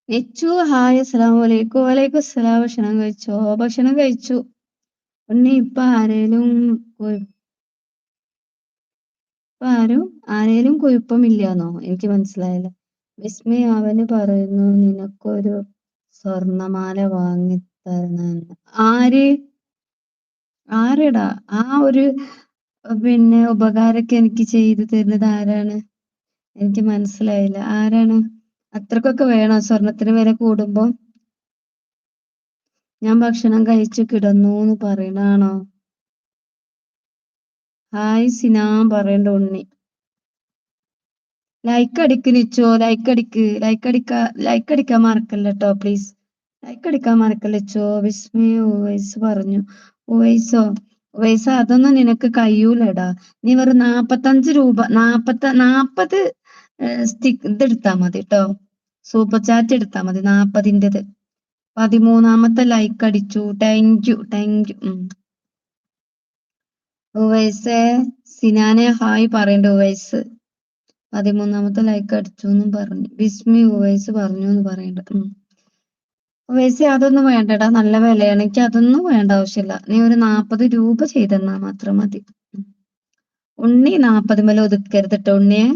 നെച്ചു hi അസ്സലാമു അലൈക്കും. വലൈക്കും അസ്സലാം. ഭക്ഷണം കഴിച്ചോ? ഭക്ഷണം കഴിച്ചു. ഉണ്ണി ഇപ്പൊ ആരേലും കുഴപ്പമില്ലാന്നോ? എനിക്ക് മനസ്സിലായില്ല. വിസ്മി അവന് പറയുന്നു നിനക്കൊരു സ്വർണമാല വാങ്ങിത്തരണമെന്ന്. ആര്? ആരെടാ? ആ ഒരു ഉപകാരൊക്കെ എനിക്ക് ചെയ്തു തരുന്നത് ആരാണ്? എനിക്ക് മനസ്സിലായില്ല. ആരാണ്? അത്രക്കൊക്കെ വേണോ സ്വർണത്തിന് വില കൂടുമ്പോ? ഞാൻ ഭക്ഷണം കഴിച്ചു കിടന്നൂന്ന് പറയണാണോ? ഹായ് സിനാം പറയണ്ട ഉണ്ണി. ലൈക്ക് അടിക്ക് നിച്ചോ, ലൈക്ക് അടിക്കാൻ മറക്കല്ല കേട്ടോ പ്ലീസ്. ലൈക്ക് അടിക്കാൻ മറക്കല്ല ചോ. വിസ്മി ഉവൈസ് പറഞ്ഞു. ഉവൈസ അതൊന്നും നിനക്ക് കഴിയൂലടാ. നീ വെറും 45 രൂപ 40 ഇതെടുത്താ മതി കേട്ടോ. സൂപ്പർ ചാറ്റ് എടുത്താ മതി 40-ൻ്റെത്. 13ാമത്തെ ലൈക്ക് അടിച്ചു. Thank you. ഉവൈസേ സിനാനെ ഹായ് പറയണ്ട ഉവൈസ്. 13ാമത്തെ ലൈക്ക് അടിച്ചു എന്നും പറഞ്ഞു. വിസ്മി ഉവൈസ് പറഞ്ഞു എന്ന് പറയണ്ട. ഉവൈസെ അതൊന്നും വേണ്ടടാ, നല്ല വിലയാണ്. എനിക്ക് അതൊന്നും വേണ്ട ആവശ്യമില്ല. നീ ഒരു 40 രൂപ ചെയ്തെന്നാ മാത്രം മതി. ഉണ്ണി 40 ഒതുക്കരുത് കേട്ടോ ഉണ്ണിയെ.